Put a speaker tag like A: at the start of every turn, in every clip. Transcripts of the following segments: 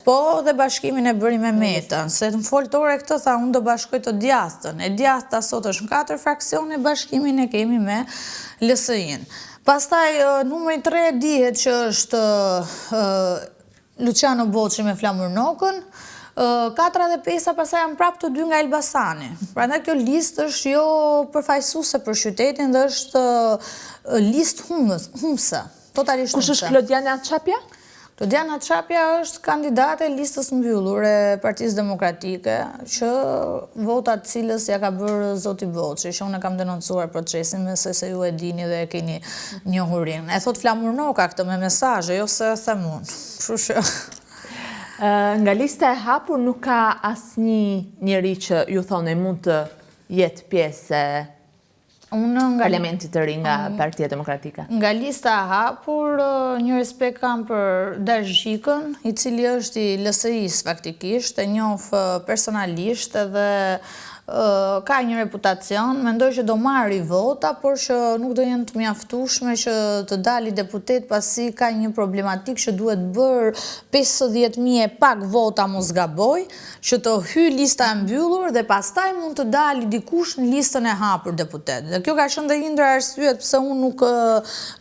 A: Po dhe bashkimin e bëri me Metën, se në foltore këtë tha unë do bashkoj të djastën. E djasta sot është në 4 fraksione, bashkimin e kemi me LSI-n. Pastaj numri 3 dihet që është Luciano Boçi me Flamur Nokën, 4 dhe 5 pastaj janë prapë të 2 nga Elbasani. Prandaj kjo listë është jo përfaqësuese për qytetin dhe është listë humse, totalisht humse.
B: Kush është Klodiana Çapja?
A: Klodiana Çapja është kandidate e listës mbyllur e Partisë Demokratike, që votat cilës ja ka bërë zoti Boçi, që unë kam denoncuar procesin, se ju e dini dhe e keni njohurin. E thot Flamur Noka këtë me mesazhe, jo se e them unë. Kështu që
B: nga lista e hapur nuk ka asnjë njeri që ju thonë mund të jetë pjesë parlamentit të ri nga Partia Demokratike.
A: Nga lista e hapur, një respekt kam për Dash Gjikën, i cili është i LSI-s faktikisht, e njoh personalisht edhe ka një reputacion, mendoj që do marri vota, por që nuk do jenë të mjaftueshme që të dali deputet pasi ka një problematik që duhet bërë 50.000 e pak vota mos gaboj, që të hyjë lista e mbyllur dhe pastaj mund të dali dikush në listën e hapur deputet. Dhe kjo ka qenë dhe ndër arsyet pse unë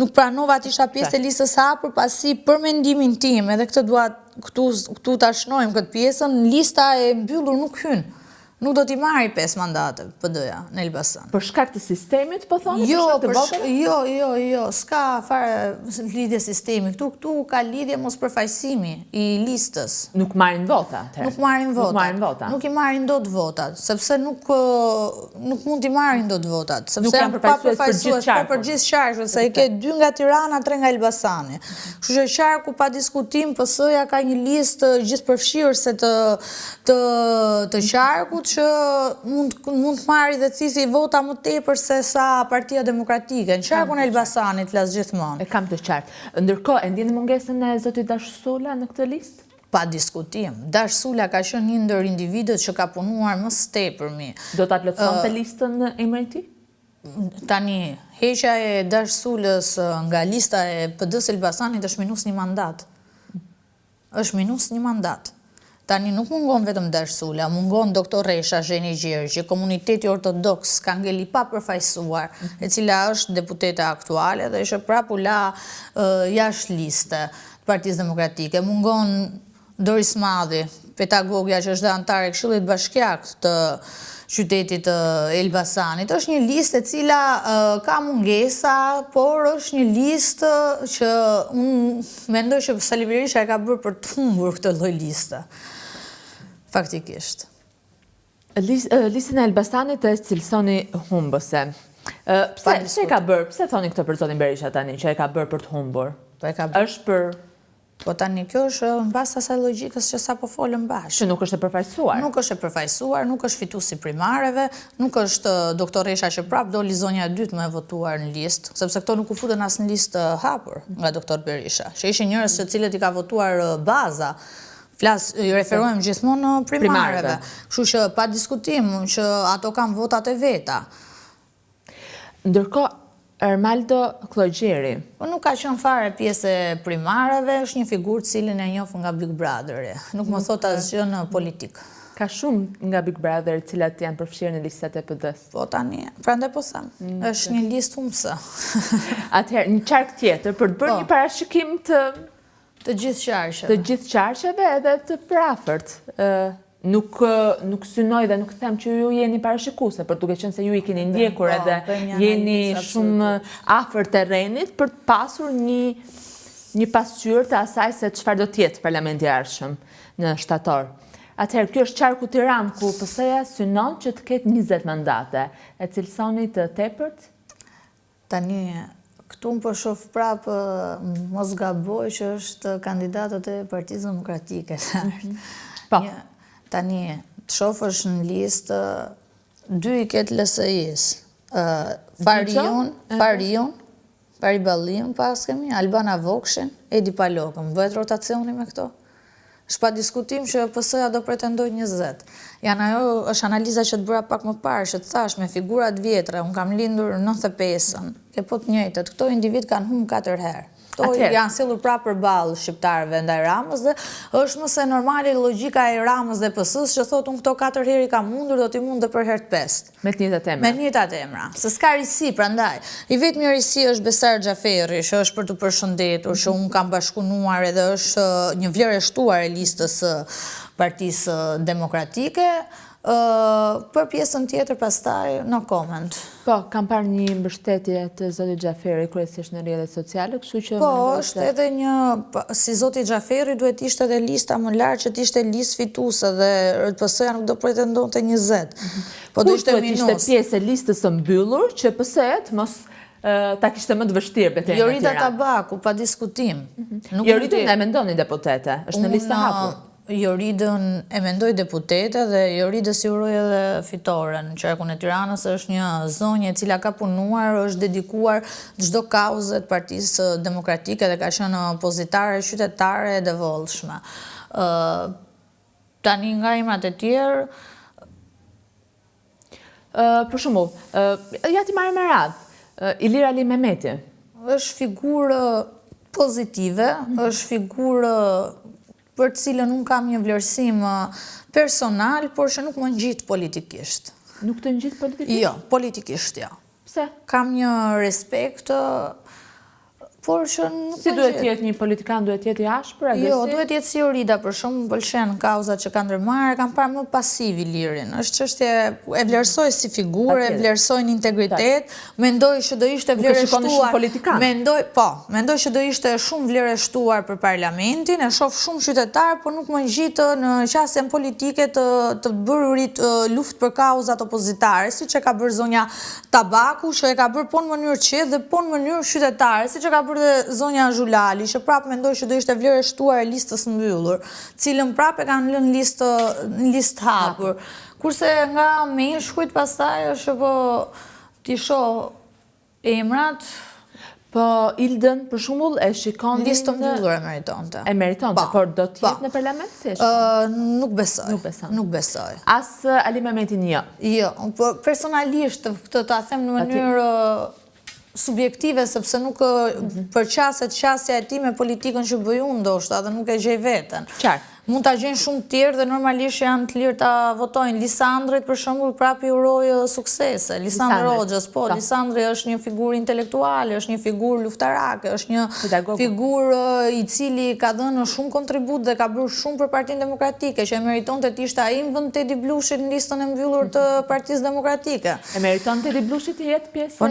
A: nuk pranova të isha pjesë e listës hapur, pasi për mendimin tim, edhe këtë dua këtu ta shnojmë këtë pjesën, lista e mbyllur nuk hyn. Nuk do t'i marri 5 mandate PD-ja në Elbasan.
B: Për shkak të sistemit, po thonë?
A: Jo, s'ka fare lidhje sistemi. Këtu ka lidhje mos përfaqësimi i listës.
B: Nuk marrin vota?
A: Nuk marrin vota. Nuk i marrin dot votat, sepse nuk mund t'i marrin dot votat.
B: Nuk janë përfaqësues
A: për gjithë qarkun, se i ke 2 nga Tirana, 3 nga Elbasani. Kështu që qarku pa diskutim, PS-ja ka një listë gjithëpërfshirëse të qarkut, që mund të marri dhe cisi vota më tepër se sa Partia Demokratike. Në qarkun e Elbasanit flas gjithmonë.
B: E kam të qartë. Ndërkohë, e ndjeni mungesën e zotit Dash Sula në këtë listë?
A: Pa diskutim. Dash Sula ka qenë një ndër individët që ka punuar më së tepërmi.
B: Do ta plotësonte listën emri i tij?
A: Tani, heqja e Dash Sulës nga lista e PD-s Elbasanit është minus një mandat. Është minus një mandat. Tani nuk mungon vetëm Dash Sula, mungon doktor Resha Zheni Gjergji, komuniteti ortodoks ka ngeli pa përfaqësuar, e cila është deputete aktuale dhe që prapë u la jashtë liste të Partisë Demokratike. Mungon Doris Madhi, pedagogja që është dhe antare e Këshillit Bashkiak të qytetit Elbasanit. Është një listë e cila ka mungesa, por është një listë që unë mendoj që Sali Berisha e ka bërë për të humbur këtë lloj liste. Faktikisht.
B: Listën e Elbasanit e cilësoni humbëse. Pse ka bërë? Pse thoni këtë për zotin Berisha tani, që e ka bërë për të humbur? Është për...
A: Po tani kjo është në bazë asaj logjikës që sapo folëm bashkë.
B: Që nuk është e përfaqësuar.
A: Nuk është e përfaqësuar, nuk është fituesi primareve, nuk është doktor Resha që prapë doli zonja e dytë më e votuar në listë, sepse këto nuk u futën as në listë hapur nga doktor Berisha, që ishin njerëz të cilët i ka votuar baza. I referohem gjithmonë primareve. Kështu që pa diskutim që ato kanë votat e veta.
B: Ndërkohë, Ermaldo Klogjeri.
A: Nuk ka qenë fare pjesë e primareve, është një figurë cilin e njoh nga Big Brother. Nuk më thot asgjë në politikë.
B: Ka shumë nga Big Brother cilat janë përfshirë në listat e PD-s.
A: Po tani, prandaj po them. Është një listë humse.
B: Atëherë, një qark tjetër për të bërë një parashikim
A: të gjithë qarqeve.
B: Të gjithë qarqeve edhe të prafërt. Nuk synoj dhe nuk them që ju jeni parashikuese, për duke qenë se ju i keni ndjekur edhe jeni shumë afër terrenit për të pasur një pasqyrë të asaj se çfarë do të jetë parlamenti i ardhshëm në shtator. Atëherë, kjo është qarku Tiranë ku PS-ja synon që të ketë 20 mandate. E cilësoni të tepërt?
A: Tani këtu më shoh prapë mos gaboj që është kandidatët e Partisë Demokratike.
B: Po.
A: Tani, të shofësh në listë, 2 i ketë LSI-s. Fari Ballion pas kemi, Albana Vokshin, Edi Palokën. Bëhet rotacioni me këto? Shpa diskutim që PS-ja do pretendoj 20. Ajo është analiza që të bëra pak më parë, që të thash me figurat vjetra, unë kam lindur 95-ën, ke po të njëjtët, këto individ kanë humbë 4 herë. Kto janë sjellur prapë përballë shqiptarëve ndaj Ramës dhe është më se normale logjika e Ramës dhe PS-s që thotë unë këto 4 herë i kam mundur, do t'i mund dhe për herë të pestë.
B: Me të njëjtat emra.
A: Me të njëjtat emra. Se s'ka risi prandaj. I vetmi risi është Besar Xhaferi, që është për të përshëndetur, që unë kam bashkëpunuar edhe është një vlerë e shtuar e listës Partisë Demokratike. Për pjesën tjetër pastaj no comment.
B: Po, kam parë një mbështetje të zotit Xhaferi kryesisht në rrjetet sociale, kështu që
A: po, është edhe një si zoti Xhaferi duhet ishte edhe lista më lartë që të ishte listë fituese dhe PS-ja nuk do pretendonte 20. Po do ishte minus.
B: Ishte pjesë e listës së mbyllur që PS-et mos ta kishte më të vështirë betejën e
A: Jorita Tabaku, pa diskutim.
B: Joritën e mendoni deputete, është në listë hapur.
A: Joridën e mendoj deputete dhe Joridës i uroj edhe fitoren. Qarkun e Tiranës është një zonjë e cila ka punuar, është dedikuar çdo kauze të Partisë Demokratike dhe ka qenë opozitare, qytetare e devotshme. Tani nga emrat e tjerë,
B: për shembull, ja ti marrim me radhë, Ilir Ali Mehmeti.
A: Është figurë pozitive, është figurë për të cilën unë kam një vlerësim personal, por që nuk më ngjit politikisht.
B: Nuk të ngjit politikisht?
A: Jo, politikisht jo.
B: Pse?
A: Kam një respekt, por që nuk
B: si duhet jetë një politikan, duhet jetë i ashpër, agresiv?
A: Jo, duhet jetë si Jorida, për shumë më pëlqen kauzat që kanë ndërmarrë, kam parë më pasiv Ilirin. Është çështje e vlerësoj si figurë, e vlerësoj në integritet, mendoj që do ishte vlerë shtuar. Mendoj që do ishte shumë vlerë shtuar për parlamentin, e shoh shumë qytetar, por nuk më ngjitë në qasjen politike të bërurit luftë për kauzat opozitare, siç e ka bërë zonja Tabaku, që e ka bërë po në mënyrë qetë dhe po në mënyrë qytetare, siç e ka dhe zonja Zhulali, që prapë mendoj që do ishte vlerë shtuar e listës mbyllur, cilën prapë e kanë lënë listë hapur. Kurse nga meshkujt pastaj është po t'i shoh emrat.
B: Po Ildën, për shembull, e shikon
A: listë mbyllur e meritonte.
B: E meritonte, por do të jetë në parlament?
A: Nuk besoj.
B: As Ali Mehmetin jo?
A: Jo, personalisht këtë ta them në mënyrë subjektive, sepse nuk përqaset qasja e ti me politikën që bëj unë ndoshta dhe nuk e gjej veten.
B: Qartë.
A: Mund ta gjenë shumë tjerë dhe normalisht janë të lirë ta votojnë. Lisandrit për shembull prapë i uroj suksese. Lisandri Hoxhës, po, Lisandri është një figurë intelektuale, është një figurë luftarake, është një figurë i cili ka dhënë shumë kontribut dhe ka bërë shumë për Partinë Demokratike, që e meritonte të ishte ai në vend Tedi Blushit në listën e mbyllur të Partisë Demokratike.
B: E meriton Tedi Blushit të jetë pjesë?
A: Po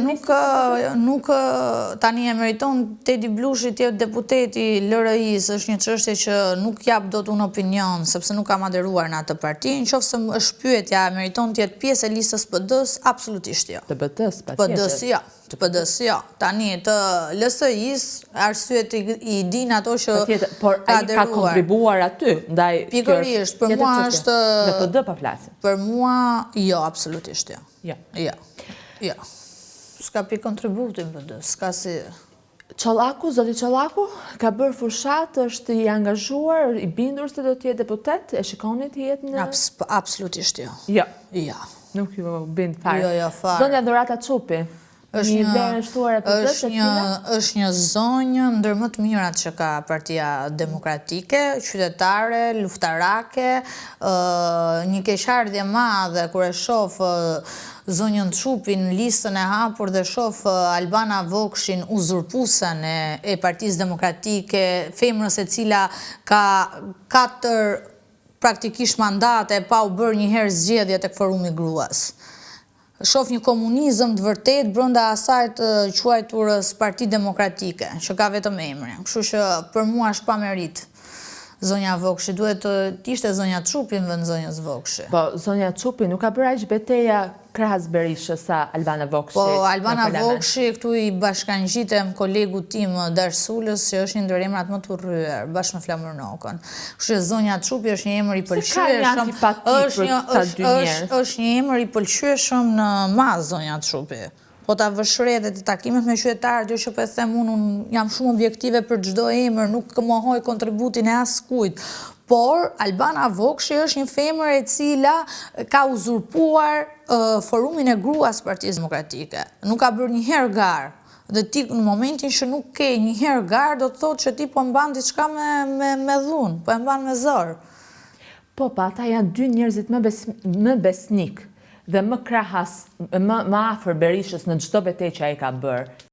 A: nuk tani e meriton Tedi Blushit të jetë deputeti LRI-s, është një çështje që nuk jap dot unë opinion, sepse nuk kam aderuar në atë parti. Nëse është pyetja, meriton të jetë pjesë e listës PD-s, absolutisht jo.
B: Të PD-s, patjetër.
A: Të PD-s jo. Tani të LSI-s, arsyet i din ato që
B: por ai ka kontribuar aty, ndaj
A: pikërisht, për mua është
B: në PD pa flasim.
A: Për mua jo, absolutisht jo.
B: Jo.
A: S'ka pikë kontributin PD-s, s'ka si.
B: Çollaku, zoti Çollaku, ka bërë fushat, është i angazhuar, i bindur se do të jetë deputet, e shikoni të jetë në...
A: Absolutisht jo.
B: Jo.
A: Jo.
B: Nuk ju bind fare.
A: Jo, fare.
B: Zonja Dhurata Çupi, një vlerë shtuar e PD-s e cila?
A: Është një zonjë ndër më të mirat që ka Partia Demokratike, qytetare, luftarake, një keqardhje madhe kur e shoh zonjën Çupin në listën e hapur dhe shoh Albana Vokshin uzurpuesen e Partisë Demokratike, femrës e cila ka 4 praktikisht mandate pa u bërë njëherë zgjedhje tek Forumi i Gruas. Shoh një komunizëm të vërtet brenda asaj të quajturës Parti Demokratike, që ka vetëm emrin. Kështu që për mua është pa merit. Zonja Vokshi, duhet të ishte zonja Çupi në vend zonjës Vokshi.
B: Po, zonja Çupi nuk ka bërë aq betejë krahas Berishës sa Albana Vokshi.
A: Po, Albana Vokshi, këtu i bashkangjitem kolegu tim Darsulës, që është një ndër emrat më të urryer, bashkë me Flamur Nokën. Kështu që zonja Çupi është një emër i pëlqyeshëm. Është një emër i pëlqyeshëm në mas zonja Çupi. Po ta vëshre dhe të takimet me qytetarët, jo që po e them unë jam shumë objektive për çdo emër, nuk mohoj kontributin e askujt. Por Albana Vokshi është një femër e cila ka uzurpuar forumin e gruas Partisë Demokratike. Nuk ka bërë njëherë garë. Dhe ti në momentin që nuk ke njëherë garë, do të thotë që ti po mban diçka me dhunë, po e mban me zor.
B: Po, pa ata janë dy njerëzit më besnik dhe më krahas, më afër Berishës në çdo betejë që ai ka bërë.